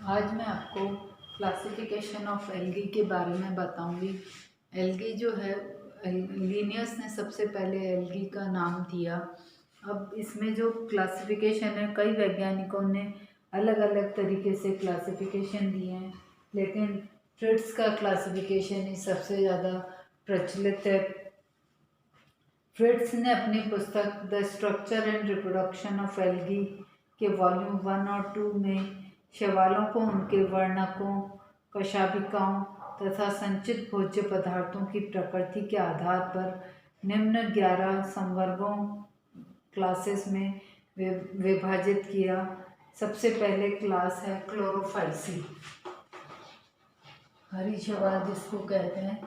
आज मैं आपको क्लासिफिकेशन ऑफ एल्गी के बारे में बताऊंगी। एल्गी जो है, लिनियस ने सबसे पहले एल्गी का नाम दिया। अब इसमें जो क्लासिफिकेशन है, कई वैज्ञानिकों ने अलग अलग तरीके से क्लासिफिकेशन दिए हैं, लेकिन फ्रिट्ज का क्लासिफिकेशन ही सबसे ज़्यादा प्रचलित है। फ्रिट्ज ने अपनी पुस्तक the structure and reproduction of algae के वॉल्यूम 1 और 2 में शैवालों को उनके वर्णकों, कशाभिकाओं तथा संचित भोज्य पदार्थों की प्रकृति के आधार पर निम्न 11 संवर्गों क्लासेस में विभाजित किया। सबसे पहले क्लास है क्लोरोफाइसी, हरी शैवाल जिसको कहते हैं।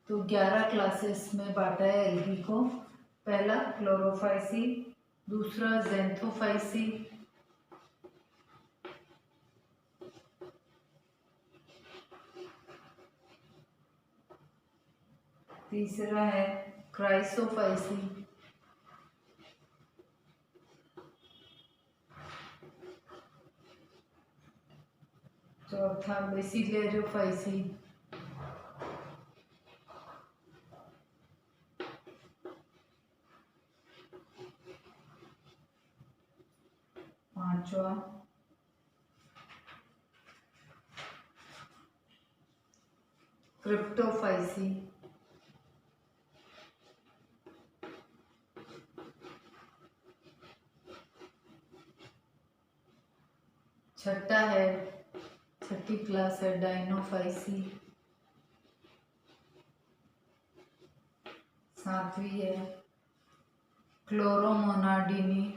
तो 11 क्लासेस में बांटा है एल्गी को। पहला क्लोरोफाइसी, दूसरा ज़ैंथोफाइसी, तीसरा है क्राइसोफाइसी, चौथा बेसिलेरियोफाइसी, पांचवा क्रिप्टोफाइसी, छठी क्लास है डाइनोफाइसी, सातवीं है क्लोरोमोनाडिनी,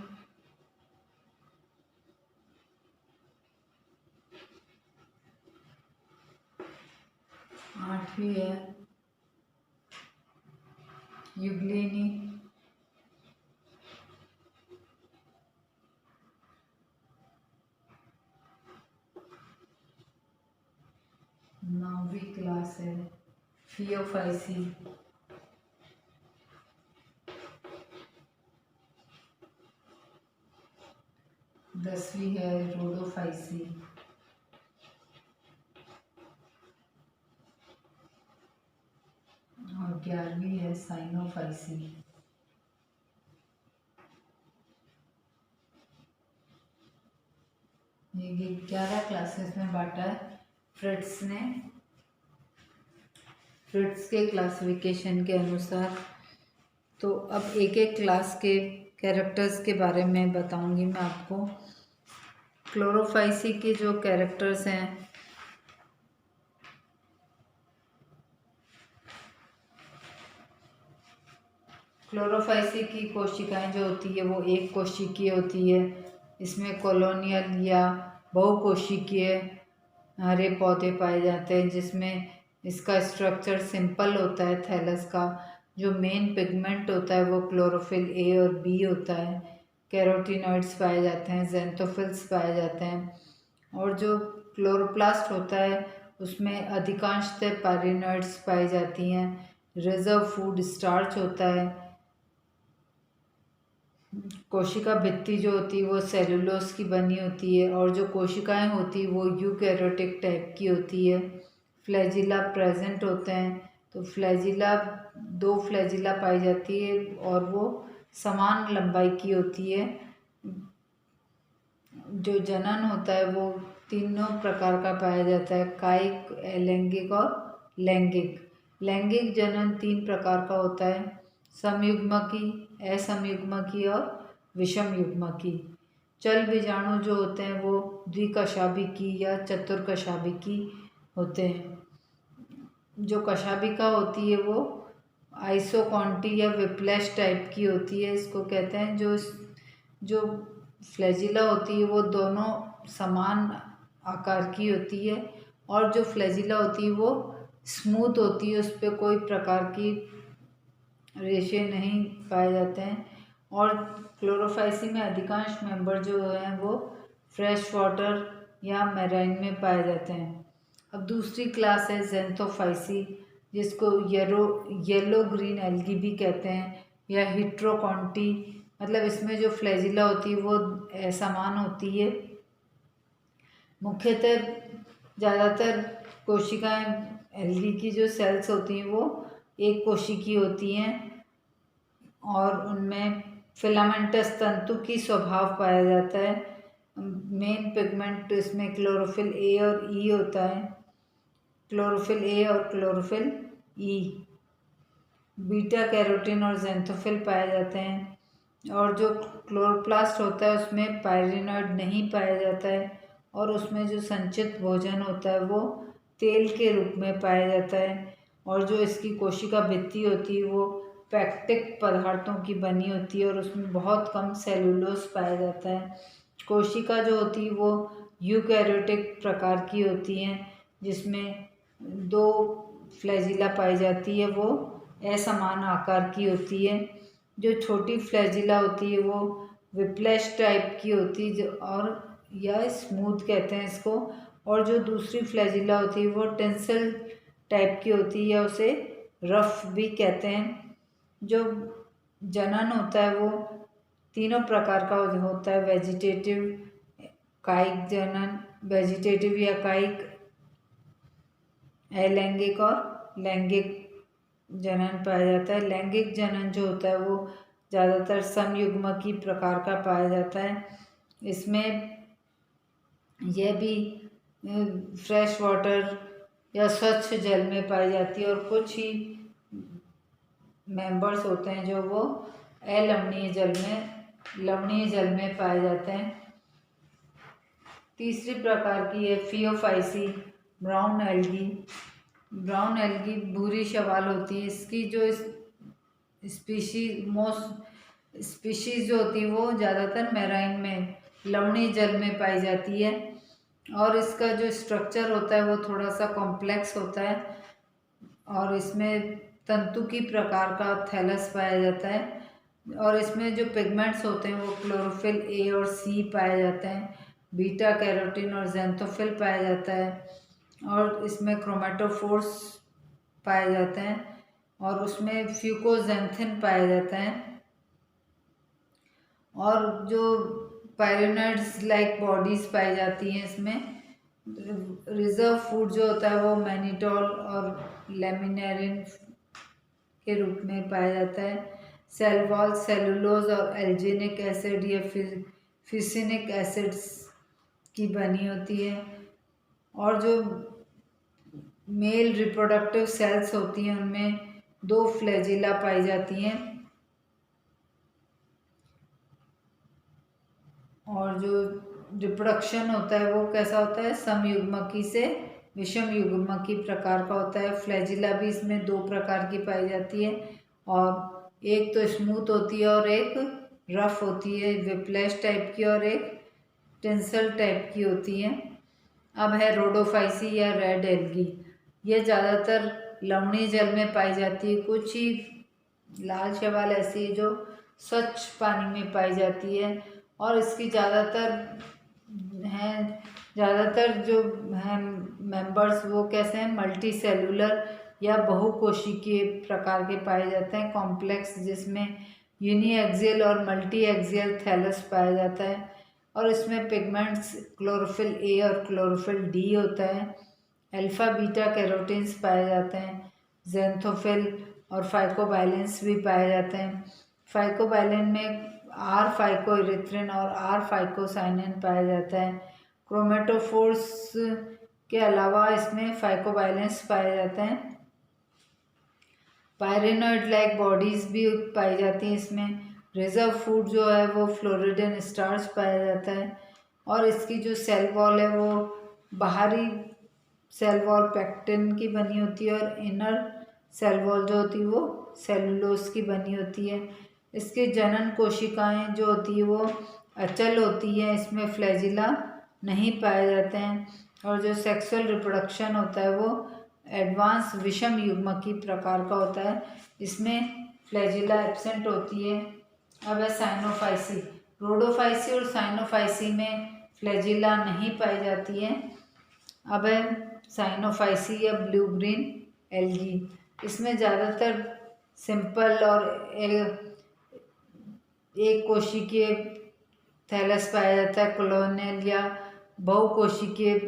आठवीं है यूग्लिनी, नौवीं क्लास है फियोफाइसी, 10वीं है रोडोफाइसी, और 11वीं है साइनोफाइसी। ये 11 क्लासेस में बांटा है फ्रिट्ज ने, फ्रिट्ज के क्लासिफिकेशन के अनुसार। तो अब एक एक क्लास के कैरेक्टर्स के बारे में बताऊंगी मैं आपको। क्लोरोफाइसी के जो कैरेक्टर्स हैं, क्लोरोफाइसी की कोशिकाएं जो होती है वो एक कोशिकीय होती है। इसमें कॉलोनियल या बहुकोशिकीय हरे पौधे पाए जाते हैं, जिसमें इसका स्ट्रक्चर सिंपल होता है। थैलस का जो मेन पिगमेंट होता है वो क्लोरोफिल ए और बी होता है। कैरोटीनॉइड्स पाए जाते हैं, ज़ैंथोफिल्स पाए जाते हैं, और जो क्लोरोप्लास्ट होता है उसमें अधिकांशतः पैरिनॉइड्स पाई जाती हैं। रिजर्व फूड स्टार्च होता है। कोशिका भित्ति जो होती है वो सेलुलोज की बनी होती है, और जो कोशिकाएं होती है वो यूकैरियोटिक टाइप की होती है। फ्लैजिला प्रेजेंट होते हैं। तो फ्लैजिला, 2 फ्लैजिला पाई जाती है और वो समान लंबाई की होती है। जो जनन होता है वो तीनों प्रकार का पाया जाता है, कायिक, अलैंगिक और लैंगिक। लैंगिक जनन 3 प्रकार का होता है, समयुग्मकी, असमयुग्मकी और विषम युग्मकी। चल बीजाणु जो होते हैं वो द्विकशाभिकी या चतुर्कशाभिकी होते हैं। जो कशाभिका होती है वो आइसोकॉन्टी या विप्लैश टाइप की होती है, इसको कहते हैं। जो फ्लैजिला होती है वो दोनों समान आकार की होती है, और जो फ्लैजिला होती है वो स्मूथ होती है, उस पर कोई प्रकार की रेशे नहीं पाए जाते हैं। और क्लोरोफाइसी में अधिकांश मेंबर जो हैं वो फ्रेश वाटर या मैराइन में पाए जाते हैं। अब दूसरी क्लास है ज़ैंथोफाइसी, जिसको येलो ग्रीन एल्गी भी कहते हैं, या हिट्रोकॉन्टी। मतलब इसमें जो फ्लैजिला होती है वो असमान होती है। मुख्यतः ज़्यादातर कोशिकाएं एल्गी की जो सेल्स होती हैं वो एक कोशिकी होती हैं और उनमें फिलामेंटस तंतु की स्वभाव पाया जाता है। मेन पिगमेंट इसमें क्लोरोफिल ए और ई होता है, क्लोरोफिल ए और क्लोरोफिल ई। बीटा कैरोटीन और ज़ैंथोफिल पाए जाते हैं और जो क्लोरोप्लास्ट होता है उसमें पायरिनॉइड नहीं पाया जाता है और उसमें जो संचित भोजन होता है वो तेल के रूप में पाया जाता है और जो इसकी कोशिका भित्ति होती है वो पैक्टिक पदार्थों की बनी होती है और उसमें बहुत कम सेलुलोज पाया जाता है। कोशिका जो होती है वो यूकैरियोटिक प्रकार की होती हैं जिसमें 2 फ्लैजिला पाई जाती है, वो असमान आकार की होती है। जो छोटी फ्लैजिला होती है वो विप्लैश टाइप की होती है और या स्मूथ कहते हैं इसको, और जो दूसरी फ्लैजिला होती है वो टेंसल टाइप की होती है या उसे रफ भी कहते हैं। जो जनन होता है वो तीनों प्रकार का होता है, वेजिटेटिव, कायिक जनन, वेजिटेटिव या कायिक, अलैंगिक और लैंगिक जनन पाया जाता है। लैंगिक जनन जो होता है वो ज़्यादातर समयुग्मकी प्रकार का पाया जाता है। इसमें यह भी फ्रेश वाटर या स्वच्छ जल में पाई जाती है और कुछ ही मेंबर्स होते हैं जो वो लवणीय जल में पाए जाते हैं। तीसरी प्रकार की है Phaeophyceae, brown algae. Brown algae भूरी शैवाल होती है। इसकी जो स्पीशीज जो होती है वो ज़्यादातर मैराइन में लवणीय जल में पाई जाती है और इसका जो स्ट्रक्चर होता है वो थोड़ा सा कॉम्प्लेक्स होता है और इसमें तंतु की प्रकार का थैलस पाया जाता है और इसमें जो पिगमेंट्स होते हैं वो क्लोरोफिल ए और सी पाए जाते हैं, बीटा कैरोटीन और ज़ैंथोफिल पाया जाता है और इसमें क्रोमेटोफोर्स पाए जाते हैं और उसमें फ्यूकोजेंथिन पाया जाता है और जो पायरिनॉइड्स लाइक बॉडीज पाई जाती हैं। इसमें रिजर्व फूड जो होता है वो मैनिटोल और लेमिनेरिन के रूप में पाया जाता है। सेल वॉल सेलुलोज और एल्जिनिक एसिड या फिसिनिक एसिड्स की बनी होती है और जो मेल रिप्रोडक्टिव सेल्स होती हैं उनमें 2 फ्लैजिला पाई जाती हैं और जो रिप्रोडक्शन होता है वो कैसा होता है, समयुग्मकी से विषम युग्मकी प्रकार का होता है। फ्लैजिला भी इसमें 2 प्रकार की पाई जाती है और एक तो स्मूथ होती है और एक रफ होती है, विप्लैश टाइप की, और एक टेंसल टाइप की होती है। अब है रोडोफाइसी या रेड एल्गी। ये ज़्यादातर लवणीय जल में पाई जाती है। कुछ ही लाल शैवाल ऐसी है जो स्वच्छ पानी में पाई जाती है और इसकी ज़्यादातर जो हैं मेंबर्स वो कैसे हैं, मल्टी सेलुलर या बहुकोशिकीय प्रकार के पाए जाते हैं, कॉम्प्लेक्स, जिसमें यूनिएक्सियल और मल्टी एक्सियल थैलस पाया जाता है और इसमें पिगमेंट्स क्लोरोफिल ए और क्लोरोफिल डी होता है। अल्फा बीटा कैरोटीन्स पाए जाते हैं, ज़ैंथोफिल और फाइकोबाइलेंस भी पाए जाते हैं। फाइकोबाइलेन में आर फाइकोइरिथ्रिन और आर फाइकोसाइनिन पाया जाता है। क्रोमेटोफोर्स के अलावा इसमें फाइकोबाइलेंस पाए जाते हैं। पायरिनॉइड लाइक बॉडीज भी पाई जाती हैं। इसमें रिजर्व फूड जो है वो फ्लोरिडन स्टार्च पाया जाता है और इसकी जो सेल वॉल है वो बाहरी सेल वॉल पैक्टिन की बनी होती है और इनर सेल वॉल जो होती है वो सेलुलोज की बनी होती है। इसके जनन कोशिकाएं जो होती है वो अचल होती है, इसमें फ्लैजिला नहीं पाए जाते हैं और जो सेक्सुअल रिप्रोडक्शन होता है वो एडवांस विषम युग्मकी प्रकार का होता है, इसमें फ्लैजिला एब्सेंट होती है। अब है साइनोफाइसी। रोडोफाइसी और साइनोफाइसी में फ्लैजिला नहीं पाई जाती है। अब है साइनोफाइसी या ब्लू ग्रीन एल्गी। इसमें ज़्यादातर सिंपल और एक कोशिकीय थैलस पाया जाता है, कॉलोनियल या बहुकोशिकीय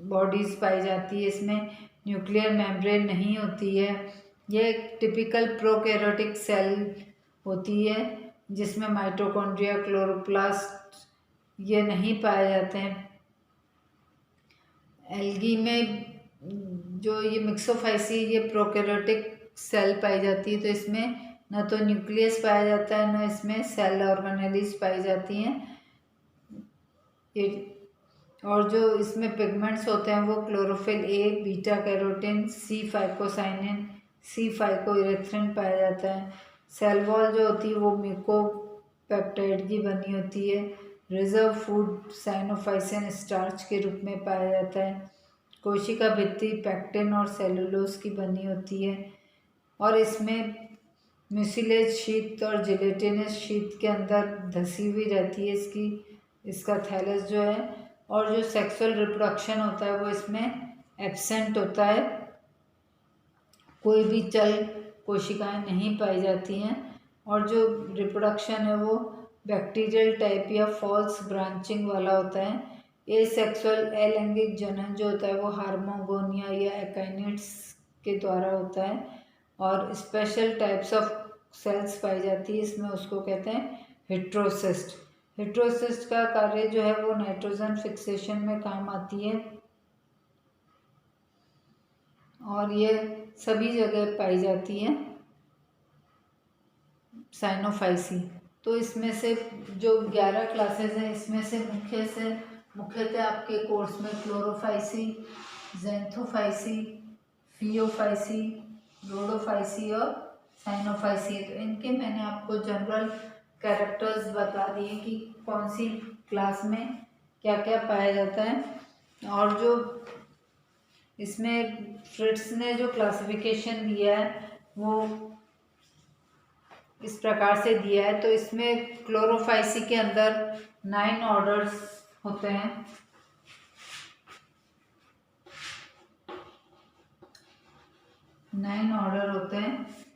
बॉडीज पाई जाती है। इसमें न्यूक्लियर मेम्ब्रेन नहीं होती है। यह एक टिपिकल प्रोकैरियोटिक सेल होती है जिसमें माइटोकॉन्ड्रिया, क्लोरोप्लास्ट ये नहीं पाए जाते हैं। एल्गी में जो ये मिक्सोफाइसी ये प्रोकैरियोटिक सेल पाई जाती है, तो इसमें न तो न्यूक्लियस पाया जाता है, न इसमें सेल ऑर्गेनेलिस पाई जाती हैं। ये और जो इसमें पिगमेंट्स होते हैं वो chlorophyll A, beta carotene, C phycocyanin, सी फाइकोइरेथ्रिन पाया जाता है। सेल वॉल जो होती है वो म्यूकोपेप्टाइड की बनी होती है। रिजर्व फूड साइनोफाइसिन स्टार्च के रूप में पाया जाता है। कोशिका भित्ति पैक्टिन और सेलुलोज की बनी होती है और इसमें म्यूसिलेज शीट और जिलेटिनस शीट के अंदर धसी हुई रहती है इसका थैलस जो है। और जो सेक्सुअल रिप्रोडक्शन होता है वो इसमें एब्सेंट होता है, कोई भी चल कोशिकाएं नहीं पाई जाती हैं। और जो रिप्रोडक्शन है वो बैक्टीरियल टाइप या फॉल्स ब्रांचिंग वाला होता है। एसेक्सुअल अलैंगिक जनन जो होता है वो हार्मोगोनिया या एकाइनिड्स के द्वारा होता है और स्पेशल टाइप्स ऑफ सेल्स पाई जाती है, इसमें उसको कहते हैं हेट्रोसिस्ट। हेट्रोसिस्ट का कार्य जो है वो नाइट्रोजन फिक्सेशन में काम आती है और ये सभी जगह पाई जाती है साइनोफाइसी। तो इसमें से जो 11 क्लासेस हैं इसमें से मुख्यतः आपके कोर्स में क्लोरोफाइसी, ज़ैंथोफाइसी, फियोफाइसी, रोडोफाइसी और साइनोफाइसी है। तो इनके मैंने आपको जनरल कैरेक्टर्स बता दिए कि कौन सी क्लास में क्या क्या पाया जाता है। और जो इसमें फ्रिट्स ने जो क्लासिफिकेशन दिया है वो इस प्रकार से दिया है। तो इसमें क्लोरोफाइसी के अंदर 9 ऑर्डर्स होते हैं।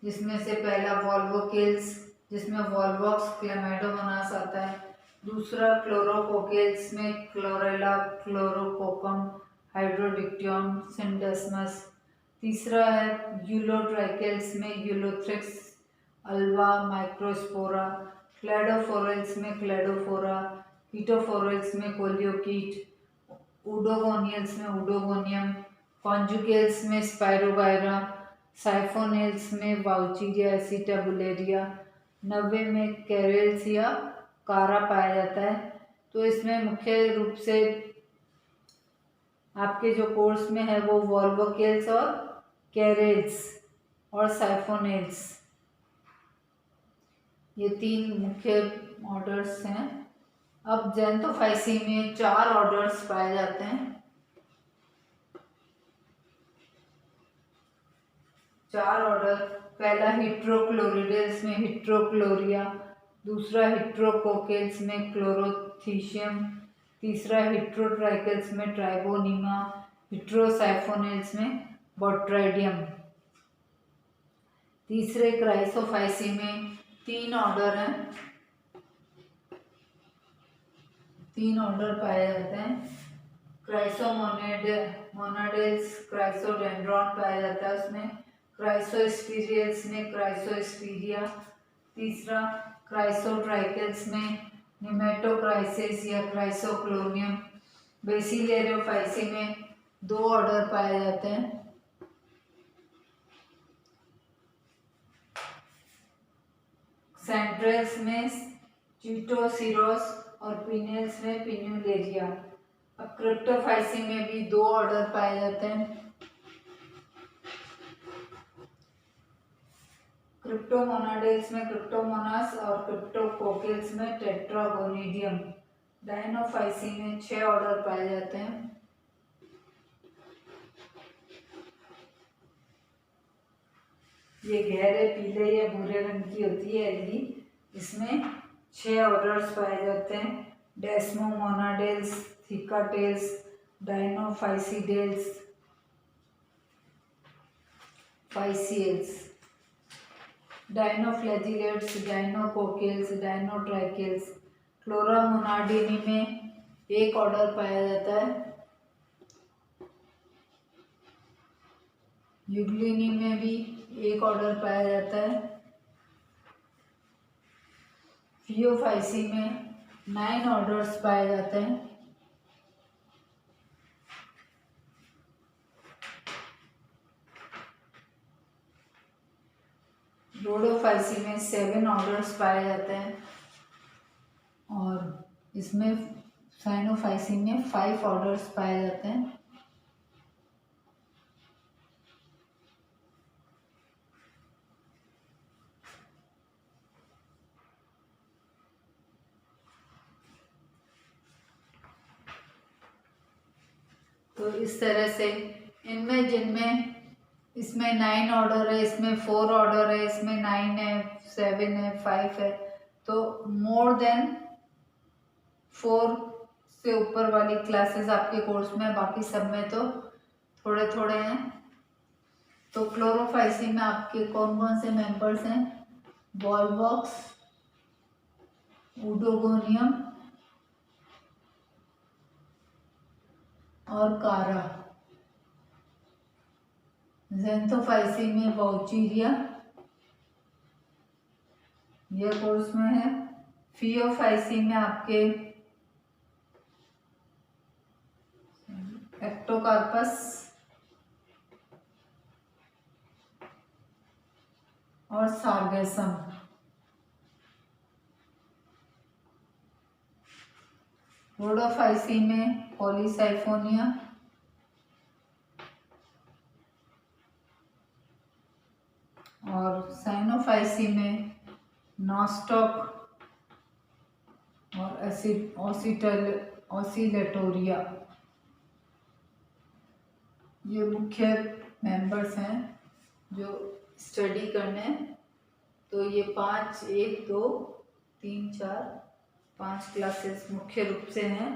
जिसमें से पहला वॉल्वोकेल्स जिसमें वॉल्वॉक्स क्लेमाइडोमोनास आता है। दूसरा क्लोरोकोकेल्स में क्लोरेला, क्लोरोकोकम, हाइड्रोडिक्टियम, सिंडेस्मस। तीसरा है यूलोट्राइकेल्स में यूलोथ्रिक्स, अल्वा, माइक्रोस्पोरा। क्लेडोफोरेल्स में क्लेडोफोरा, कीटोफोरेल्स में कोलियोकीट, उडोगोनियल्स में उडोगोनियम, कॉन्जुगेल्स में स्पाइरोगायरा, साइफोनेल्स में वाउचीरिया एसिटाबुलेरिया, 90 में कैरेल्स या कारा पाया जाता है। तो इसमें मुख्य रूप से आपके जो कोर्स में है वो वॉल्वोकेल्स और कैरेल्स और साइफोनेल्स, ये 3 मुख्य ऑर्डर्स हैं। अब ज़ैंथोफाइसी में 4 ऑर्डर्स पाए जाते हैं। 4 ऑर्डर, पहला हिट्रोक्लोरिडेल्स में हिट्रोक्लोरिया, दूसरा हिट्रोकोकेल्स में क्लोरोथीशियम, तीसरा हिट्रोट्राइकेल्स में ट्राइबोनीमा, हिट्रोसाइफोनेल्स में बोट्राइडियम। तीसरे क्राइसोफाइसी में 3 ऑर्डर हैं, 3 ऑर्डर पाए जाते हैं। क्राइसोमोनाडेल्स, क्राइसोडेंड्रॉन पाया जाता है उसमें। क्राइसोस्पिरियल्स में क्राइसोस्पिरिया। तीसरा क्राइसोट्राइकेल्स में निमेटोक्राइसिस या क्राइसोक्लोनियम। बेसिलेरियोफाइसी में 2 ऑर्डर पाए जाते हैं। सेंट्रेल्स में चीटोसिरोस और पिनेल्स में पिन्यूलेरिया। अब क्रिप्टोफाइसी में भी 2 ऑर्डर पाए जाते हैं। क्रिप्टोमोनाडेल्स में क्रिप्टोमोनास और क्रिप्टोकोकेल्स में टेट्रागोनिडियम। डायनोफाइसी में 6 ऑर्डर पाए जाते हैं। ये गहरे पीले या भूरे रंग की होती है एल्गी। इसमें 6 ऑर्डर्स पाए जाते हैं। डेस्मोमोनाडेल्स, थिकाटेल्स, डायनोफाइसीडेल्स, फाइसियल्स, डायनोफ्लैजिलेट्स, डायनोकोकेल्स, डायनोट्राइकेल्स। क्लोरामोनाडिनी में एक ऑर्डर पाया जाता है। यूग्लिनी में भी एक ऑर्डर पाया जाता है। फियोफाइसी में 9 ऑर्डर्स पाए जाते हैं। रोडोफाइसी में 7 ऑर्डर्स पाए जाते हैं। और इसमें साइनोफाइसी में 5 ऑर्डर्स पाए जाते हैं। तो इस तरह से इनमें जिनमें इसमें 9 ऑर्डर है, इसमें 4 ऑर्डर है, इसमें 9 है, 7 है, 5 है, तो मोर देन 4 से ऊपर वाली क्लासेस आपके कोर्स में, बाकी सब में तो थोड़े थोड़े हैं। तो क्लोरोफाइसी में आपके कौन कौन से मेंबर्स हैं? वॉलवॉक्स, उडोगोनियम और कारा। ज़ेंथोफाइसी में वाउचीरिया, यह कोर्स में है। फियोफाइसी में आपके एक्टोकार्पस और सार्गेसम। रोडोफाइसी में पॉलीसाइफोनिया और साइनोफाइसी में नॉस्टॉक और ऑसिलेटोरिया। ये मुख्य मेंबर्स हैं जो स्टडी करने। तो ये 5, 1, 2, 3, 4, 5 क्लासेस मुख्य रूप से हैं।